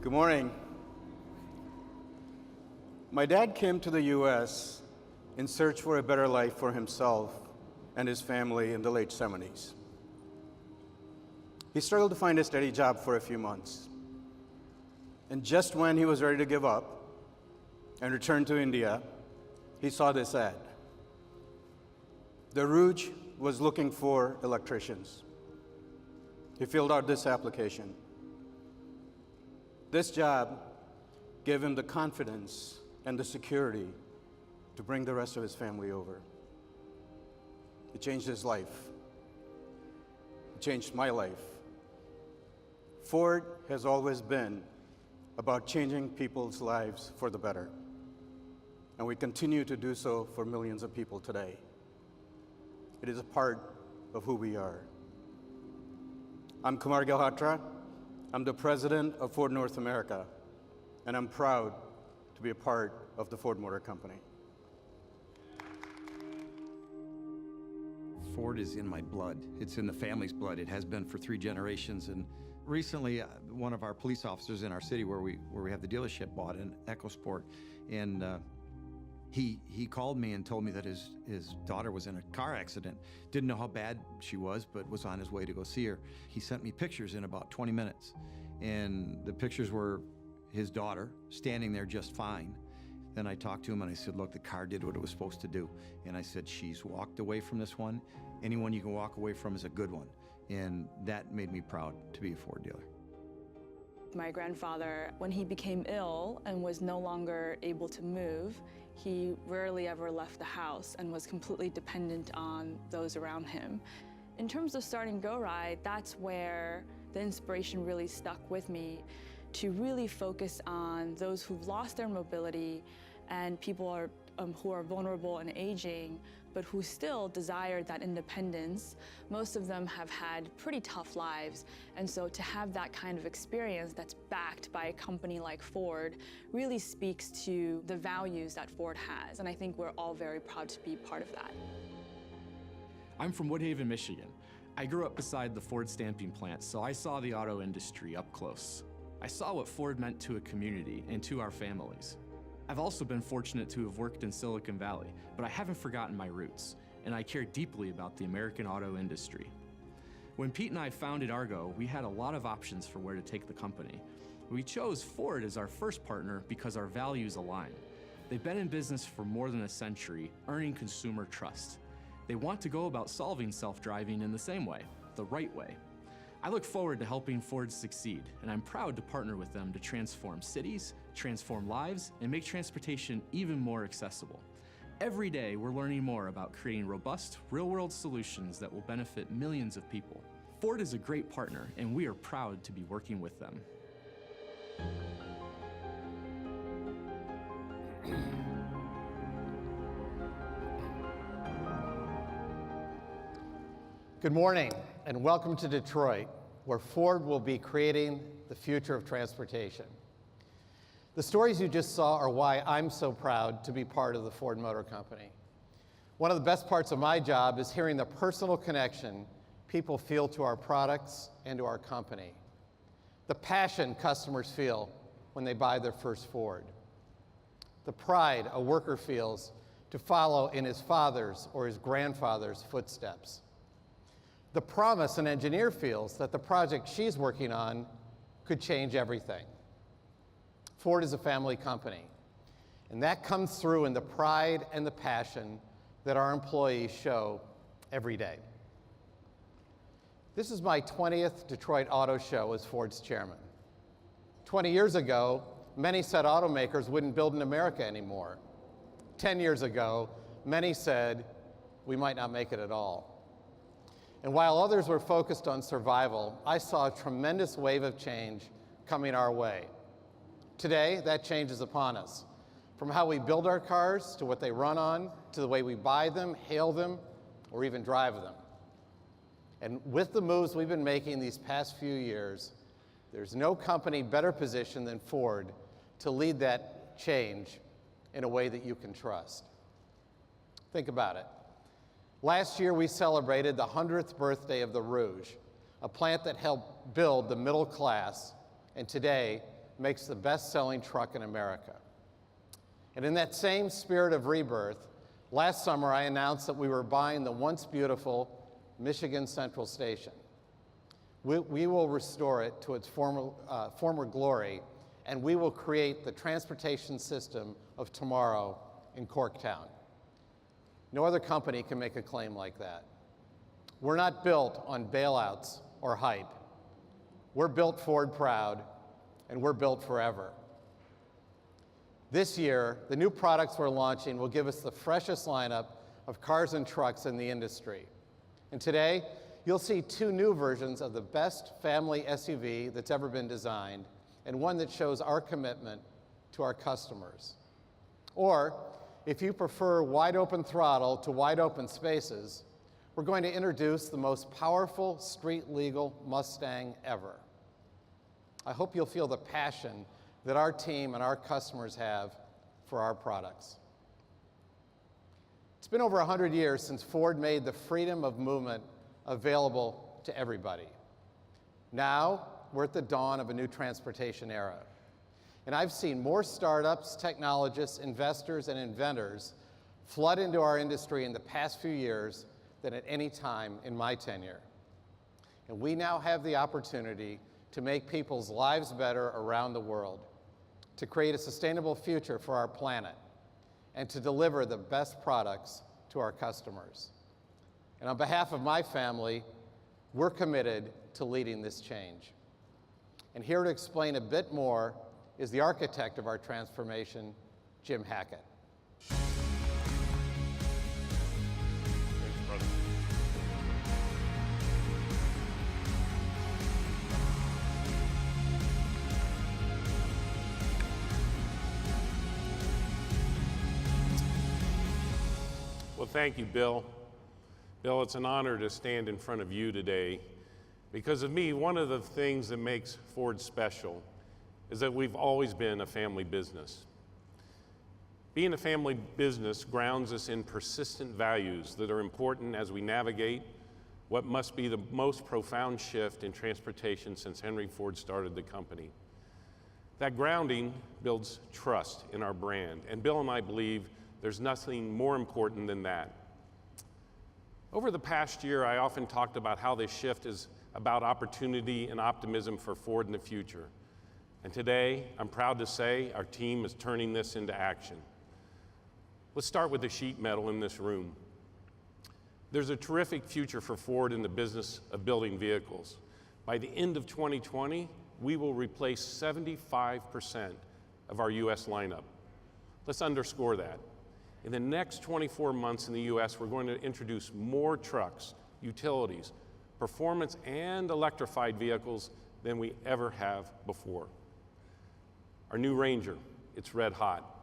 Good morning. My dad came to the U.S. in search for a better life for himself and his family in the late 70s. He struggled to find a steady job for a few months. And just when he was ready to give up and return to India, he saw this ad. The Rouge was looking for electricians. He filled out this application. This job gave him the confidence and the security to bring the rest of his family over. It changed his life. It changed my life. Ford has always been about changing people's lives for the better, and we continue to do so for millions of people today. It is a part of who we are. I'm Kumar Gilhotra. I'm the president of Ford North America, and I'm proud to be a part of the Ford Motor Company. Ford is in my blood. It's in the family's blood. It has been for 3 generations. And recently, one of our police officers in our city where we have the dealership bought an EcoSport, and he called me and told me that his daughter was in a car accident. Didn't know how bad she was, but was on his way to go see her. He sent me pictures in about 20 minutes. And the pictures were his daughter standing there just fine. Then I talked to him and I said, look, the car did what it was supposed to do. And I said, she's walked away from this one. Anyone you can walk away from is a good one. And that made me proud to be a Ford dealer. My grandfather, when he became ill and was no longer able to move, he rarely ever left the house and was completely dependent on those around him. In terms of starting Go Ride, that's where the inspiration really stuck with me, to really focus on those who've lost their mobility and people who are vulnerable and aging, but who still desire that independence. Most of them have had pretty tough lives, and so to have that kind of experience that's backed by a company like Ford really speaks to the values that Ford has, and I think we're all very proud to be part of that. I'm from Woodhaven, Michigan. I grew up beside the Ford stamping plant, so I saw the auto industry up close. I saw what Ford meant to a community and to our families. I've also been fortunate to have worked in Silicon Valley, but I haven't forgotten my roots, and I care deeply about the American auto industry. When Pete and I founded Argo, we had a lot of options for where to take the company. We chose Ford as our first partner because our values align. They've been in business for more than a century, earning consumer trust. They want to go about solving self-driving in the same way, the right way. I look forward to helping Ford succeed, and I'm proud to partner with them to transform cities, transform lives, and make transportation even more accessible. Every day, we're learning more about creating robust, real-world solutions that will benefit millions of people. Ford is a great partner, and we are proud to be working with them. Good morning, and welcome to Detroit, where Ford will be creating the future of transportation. The stories you just saw are why I'm so proud to be part of the Ford Motor Company. One of the best parts of my job is hearing the personal connection people feel to our products and to our company. The passion customers feel when they buy their first Ford. The pride a worker feels to follow in his father's or his grandfather's footsteps. The promise an engineer feels that the project she's working on could change everything. Ford is a family company, and that comes through in the pride and the passion that our employees show every day. This is my 20th Detroit Auto Show as Ford's chairman. 20 years ago, many said automakers wouldn't build in America anymore. 10 years ago, many said we might not make it at all. And while others were focused on survival, I saw a tremendous wave of change coming our way. Today, that change is upon us. From how we build our cars, to what they run on, to the way we buy them, hail them, or even drive them. And with the moves we've been making these past few years, there's no company better positioned than Ford to lead that change in a way that you can trust. Think about it. Last year, we celebrated the 100th birthday of the Rouge, a plant that helped build the middle class, and today, makes the best-selling truck in America. And in that same spirit of rebirth, last summer I announced that we were buying the once beautiful Michigan Central Station. We will restore it to its former glory, and we will create the transportation system of tomorrow in Corktown. No other company can make a claim like that. We're not built on bailouts or hype. We're built Ford proud, and we're built forever. This year, the new products we're launching will give us the freshest lineup of cars and trucks in the industry. And today, you'll see two new versions of the best family SUV that's ever been designed, and one that shows our commitment to our customers. Or, if you prefer wide open throttle to wide open spaces, we're going to introduce the most powerful street-legal Mustang ever. I hope you'll feel the passion that our team and our customers have for our products. It's been over 100 years since Ford made the freedom of movement available to everybody. Now, we're at the dawn of a new transportation era. And I've seen more startups, technologists, investors, and inventors flood into our industry in the past few years than at any time in my tenure. And we now have the opportunity to make people's lives better around the world, to create a sustainable future for our planet, and to deliver the best products to our customers. And on behalf of my family, we're committed to leading this change. And here to explain a bit more is the architect of our transformation, Jim Hackett. Thanks, brother. Well, thank you, Bill. Bill, it's an honor to stand in front of you today. Because of me, one of the things that makes Ford special is that we've always been a family business. Being a family business grounds us in persistent values that are important as we navigate what must be the most profound shift in transportation since Henry Ford started the company. That grounding builds trust in our brand, and Bill and I believe there's nothing more important than that. Over the past year, I often talked about how this shift is about opportunity and optimism for Ford in the future. And today, I'm proud to say our team is turning this into action. Let's start with the sheet metal in this room. There's a terrific future for Ford in the business of building vehicles. By the end of 2020, we will replace 75% of our US lineup. Let's underscore that. In the next 24 months in the US, we're going to introduce more trucks, utilities, performance, and electrified vehicles than we ever have before. Our new Ranger, it's red hot.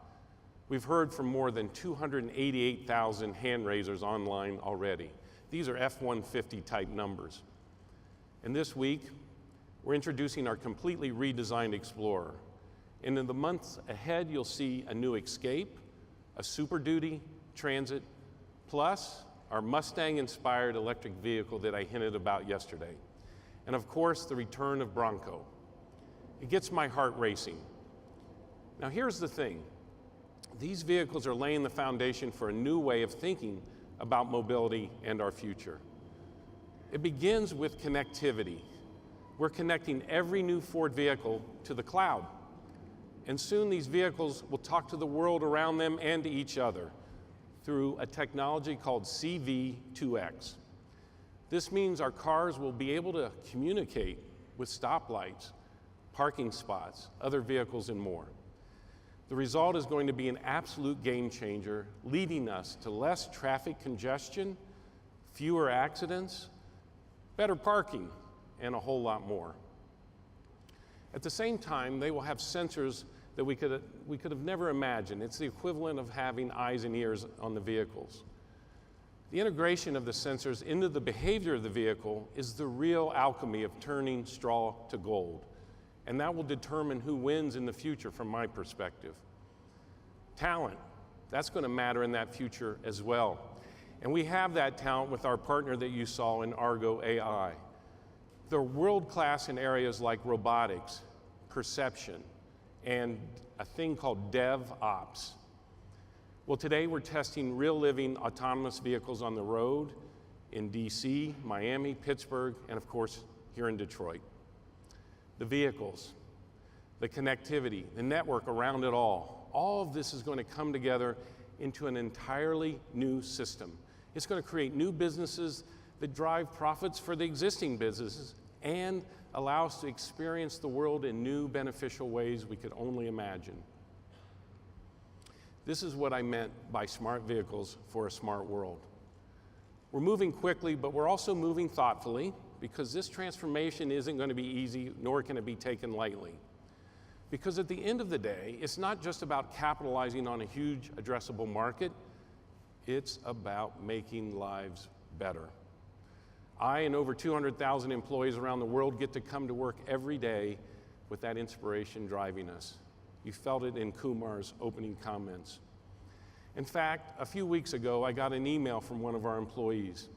We've heard from more than 288,000 hand raisers online already. These are F-150 type numbers. And this week, we're introducing our completely redesigned Explorer. And in the months ahead, you'll see a new Escape, a Super Duty, Transit, plus our Mustang-inspired electric vehicle that I hinted about yesterday. And of course, the return of Bronco. It gets my heart racing. Now here's the thing. These vehicles are laying the foundation for a new way of thinking about mobility and our future. It begins with connectivity. We're connecting every new Ford vehicle to the cloud. And soon these vehicles will talk to the world around them and to each other through a technology called CV2X. This means our cars will be able to communicate with stoplights, parking spots, other vehicles, and more. The result is going to be an absolute game changer, leading us to less traffic congestion, fewer accidents, better parking, and a whole lot more. At the same time, they will have sensors that we could have never imagined. It's the equivalent of having eyes and ears on the vehicles. The integration of the sensors into the behavior of the vehicle is the real alchemy of turning straw to gold. And that will determine who wins in the future from my perspective. Talent, that's going to matter in that future as well. And we have that talent with our partner that you saw in Argo AI. They're world-class in areas like robotics, perception, and a thing called DevOps. Well, today we're testing real living autonomous vehicles on the road in DC, Miami, Pittsburgh, and of course, here in Detroit. The vehicles, the connectivity, the network around it all of this is going to come together into an entirely new system. It's going to create new businesses that drive profits for the existing businesses and allow us to experience the world in new beneficial ways we could only imagine. This is what I meant by smart vehicles for a smart world. We're moving quickly, but we're also moving thoughtfully because this transformation isn't going to be easy, nor can it be taken lightly. Because at the end of the day, it's not just about capitalizing on a huge addressable market, it's about making lives better. I and over 200,000 employees around the world get to come to work every day with that inspiration driving us. You felt it in Kumar's opening comments. In fact, a few weeks ago, I got an email from one of our employees.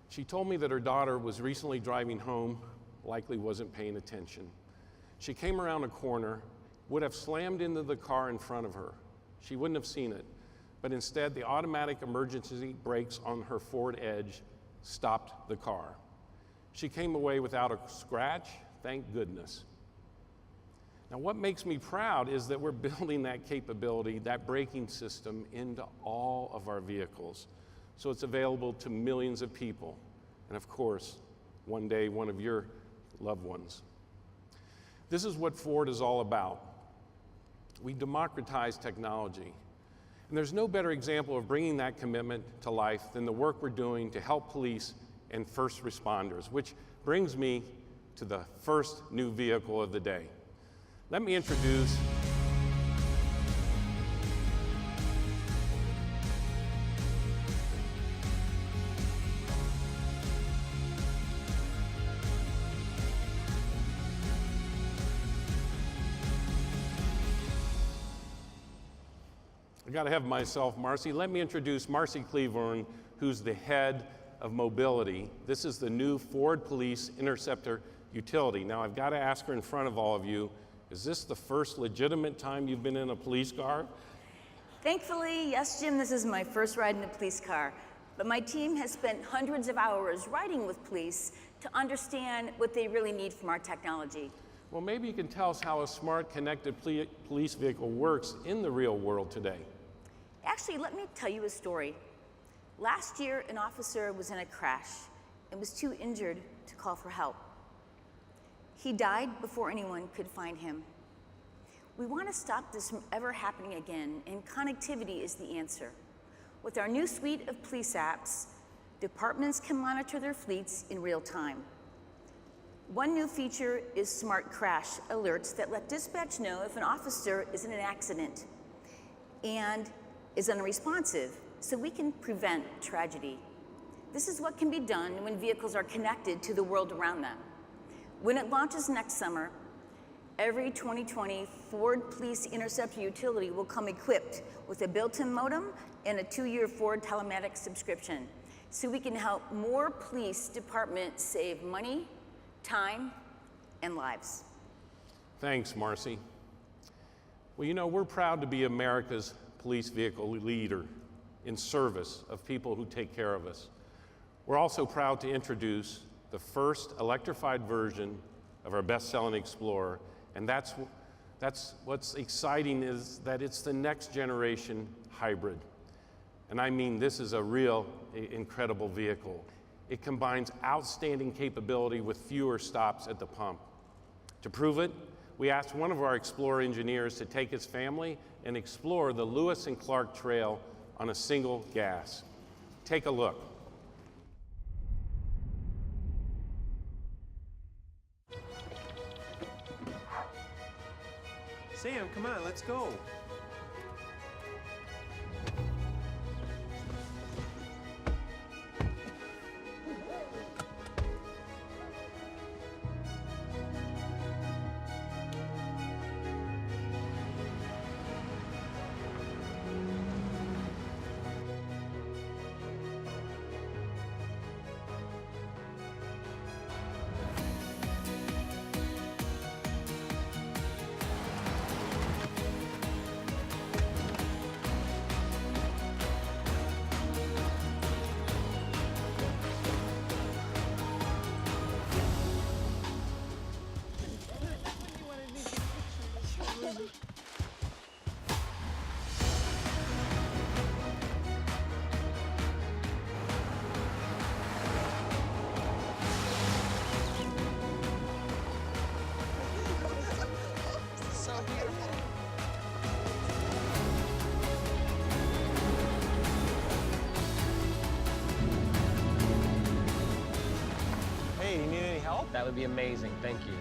She told me that her daughter was recently driving home, likely wasn't paying attention. She came around a corner, would have slammed into the car in front of her. She wouldn't have seen it, but instead the automatic emergency brakes on her Ford Edge stopped the car. She came away without a scratch, thank goodness. Now what makes me proud is that we're building that capability, that braking system into all of our vehicles. So it's available to millions of people. And of course, one day, one of your loved ones. This is what Ford is all about. We democratize technology. And there's no better example of bringing that commitment to life than the work we're doing to help police and first responders, which brings me to the first new vehicle of the day. Let me introduce I got to have myself, Marcy. Let me introduce Marcy Cleavorn, who's the head of mobility. This is the new Ford Police Interceptor utility. Now, I've got to ask her in front of all of you, is this the first legitimate time you've been in a police car? Thankfully, yes, Jim, this is my first ride in a police car. But my team has spent hundreds of hours riding with police to understand what they really need from our technology. Well, maybe you can tell us how a smart, connected police vehicle works in the real world today. Actually, let me tell you a story. Last year, an officer was in a crash and was too injured to call for help. He died before anyone could find him. We want to stop this from ever happening again, and connectivity is the answer. With our new suite of police apps, departments can monitor their fleets in real time. One new feature is smart crash alerts that let dispatch know if an officer is in an accident and is unresponsive, so we can prevent tragedy. This is what can be done when vehicles are connected to the world around them. When it launches next summer, every 2020 Ford Police Interceptor utility will come equipped with a built-in modem and a 2-year Ford telematics subscription, so we can help more police departments save money, time, and lives. Thanks, Marcy. Well, you know, we're proud to be America's police vehicle leader in service of people who take care of us. We're also proud to introduce the first electrified version of our best-selling Explorer, and that's what's exciting is that it's the next generation hybrid. And I mean, this is a real incredible vehicle. It combines outstanding capability with fewer stops at the pump. To prove it, we asked one of our Explorer engineers to take his family and explore the Lewis and Clark Trail on a single gas. Take a look. Sam, come on, let's go. That would be amazing. Thank you.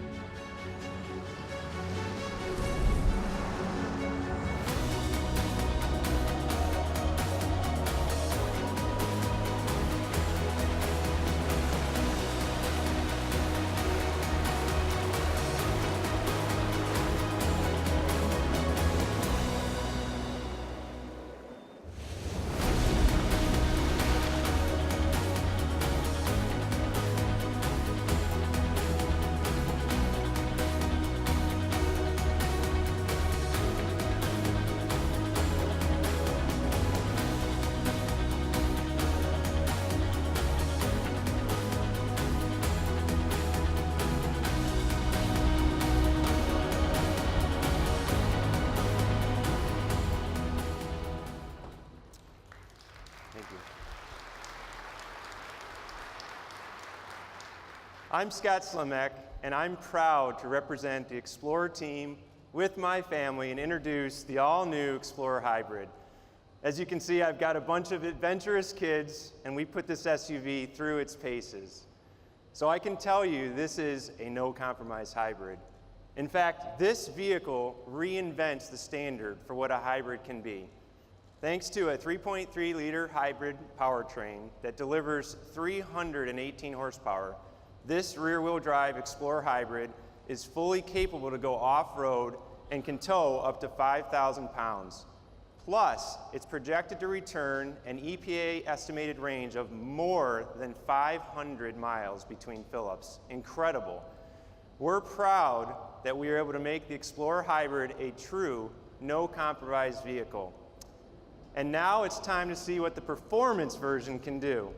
I'm Scott Slimek, and I'm proud to represent the Explorer team with my family and introduce the all-new Explorer Hybrid. As you can see, I've got a bunch of adventurous kids, and we put this SUV through its paces. So I can tell you this is a no-compromise hybrid. In fact, this vehicle reinvents the standard for what a hybrid can be. Thanks to a 3.3-liter hybrid powertrain that delivers 318 horsepower, this rear-wheel drive Explorer Hybrid is fully capable to go off-road and can tow up to 5,000 pounds. Plus, it's projected to return an EPA estimated range of more than 500 miles between fill-ups. Incredible. We're proud that we are able to make the Explorer Hybrid a true, no-compromise vehicle. And now it's time to see what the performance version can do.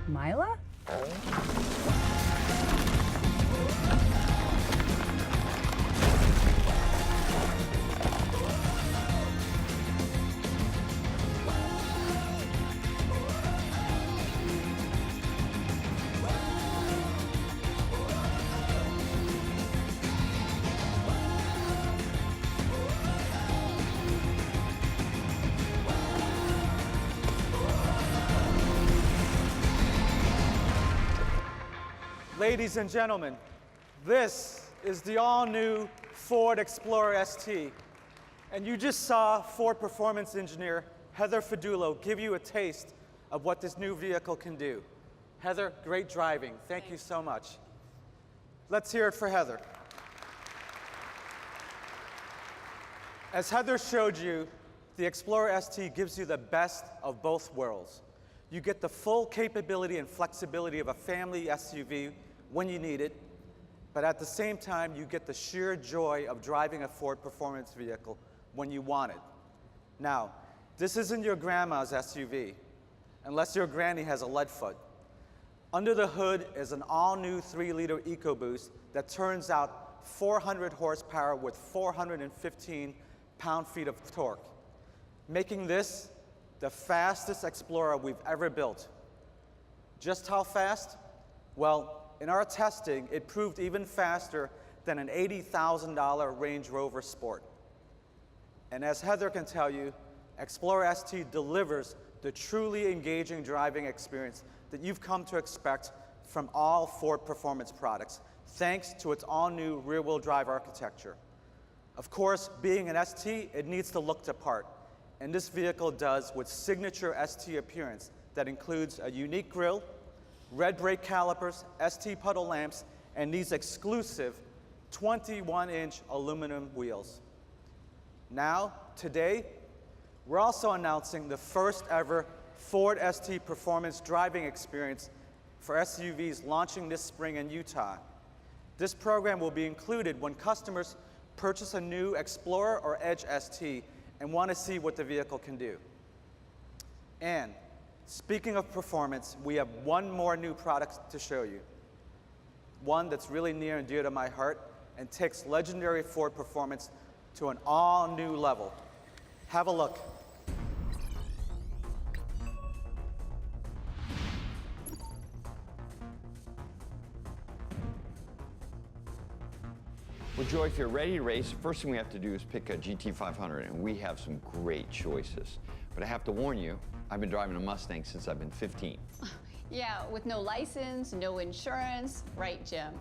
Mila? Ladies and gentlemen, this is the all-new Ford Explorer ST. And you just saw Ford Performance Engineer Heather Fadulo give you a taste of what this new vehicle can do. Heather, great driving. Thank you so much. Let's hear it for Heather. As Heather showed you, the Explorer ST gives you the best of both worlds. You get the full capability and flexibility of a family SUV when you need it, but at the same time, you get the sheer joy of driving a Ford performance vehicle when you want it. Now, this isn't your grandma's SUV, unless your granny has a lead foot. Under the hood is an all-new 3-liter EcoBoost that turns out 400 horsepower with 415 pound-feet of torque, making this the fastest Explorer we've ever built. Just how fast? Well, in our testing, it proved even faster than an $80,000 Range Rover Sport. And as Heather can tell you, Explorer ST delivers the truly engaging driving experience that you've come to expect from all Ford performance products, thanks to its all-new rear-wheel drive architecture. Of course, being an ST, it needs to look the part. and this vehicle does with signature ST appearance that includes a unique grille, red brake calipers, ST puddle lamps, and these exclusive 21-inch aluminum wheels. Now, today, we're also announcing the first ever Ford ST Performance driving experience for SUVs launching this spring in Utah. This program will be included when customers purchase a new Explorer or Edge ST and want to see what the vehicle can do. And speaking of performance, we have one more new product to show you. One that's really near and dear to my heart and takes legendary Ford performance to an all-new level. Have a look. Well, Joy, if you're ready to race, the first thing we have to do is pick a GT500, and we have some great choices. But I have to warn you, I've been driving a Mustang since I've been 15. Yeah, with no license, no insurance, right, Jim?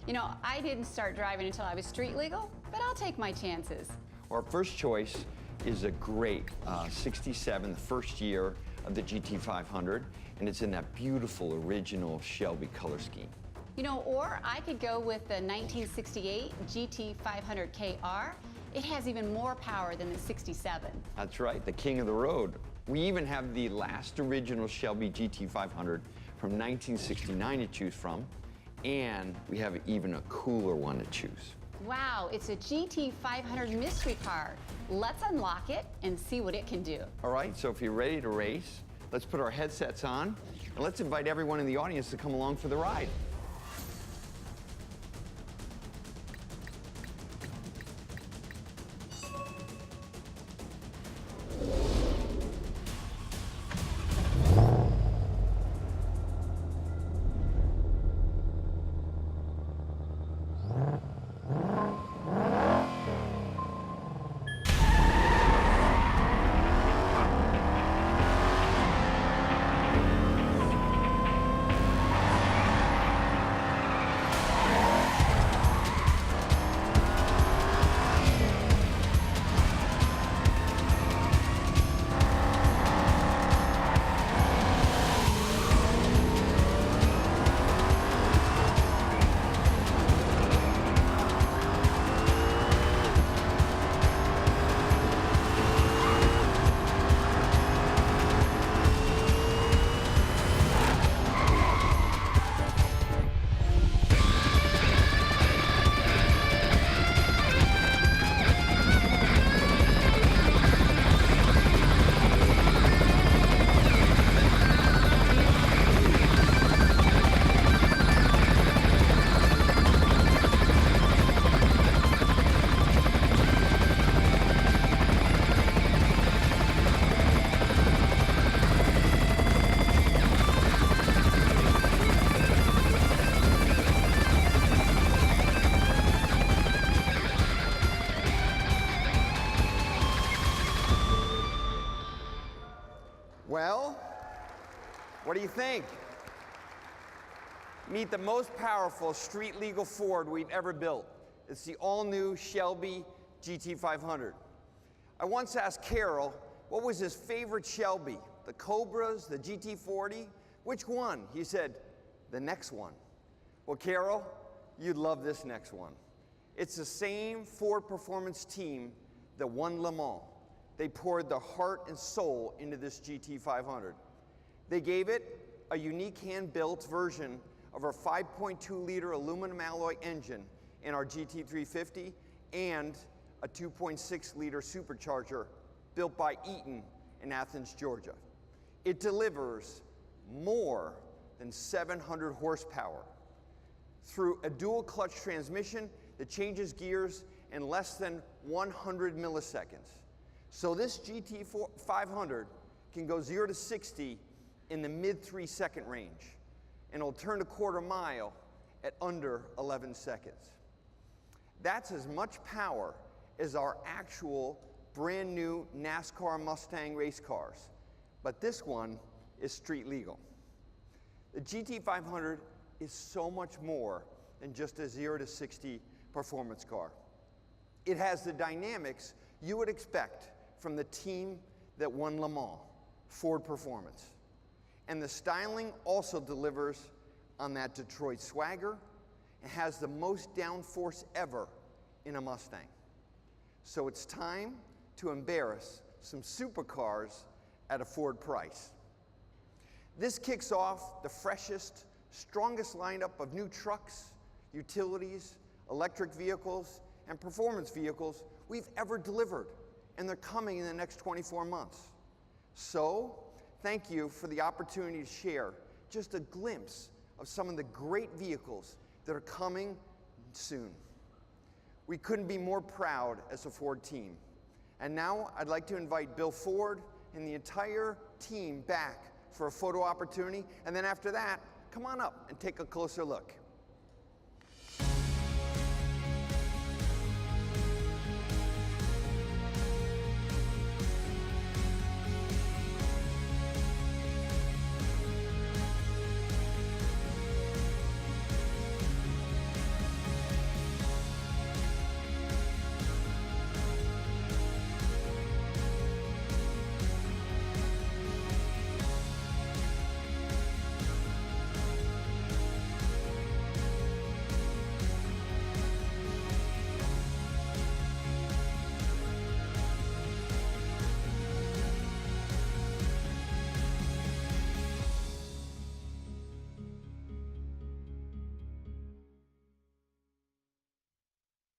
You know, I didn't start driving until I was street legal, but I'll take my chances. Our first choice is a great 67, the first year of the GT500, and it's in that beautiful original Shelby color scheme. You know, or I could go with the 1968 GT500 KR. It has even more power than the 67. That's right, the king of the road. We even have the last original Shelby GT500 from 1969 to choose from, and we have even a cooler one to choose. Wow, it's a GT500 mystery car. Let's unlock it and see what it can do. All right, so if you're ready to race, let's put our headsets on, and let's invite everyone in the audience to come along for the ride. Well, what do you think? Meet the most powerful street legal Ford we've ever built. It's the all-new Shelby GT500. I once asked Carol what was his favorite Shelby, the Cobras, the GT40, which one? He said, the next one. Well, Carol, you'd love this next one. It's the same Ford performance team that won Le Mans. They poured their heart and soul into this GT500. They gave it a unique hand-built version of our 5.2-liter aluminum alloy engine in our GT350 and a 2.6-liter supercharger built by Eaton in Athens, Georgia. It delivers more than 700 horsepower through a dual-clutch transmission that changes gears in less than 100 milliseconds. So this GT500 can go 0 to 60 in the mid 3-second range, and it'll turn a quarter mile at under 11 seconds. That's as much power as our actual brand new NASCAR Mustang race cars, but this one is street legal. The GT500 is so much more than just a 0 to 60 performance car. It has the dynamics you would expect from the team that won Le Mans, Ford Performance. And the styling also delivers on that Detroit swagger and has the most downforce ever in a Mustang. So it's time to embarrass some supercars at a Ford price. This kicks off the freshest, strongest lineup of new trucks, utilities, electric vehicles, and performance vehicles we've ever delivered, and they're coming in the next 24 months. So, thank you for the opportunity to share just a glimpse of some of the great vehicles that are coming soon. We couldn't be more proud as a Ford team. And now I'd like to invite Bill Ford and the entire team back for a photo opportunity, and then after that, come on up and take a closer look.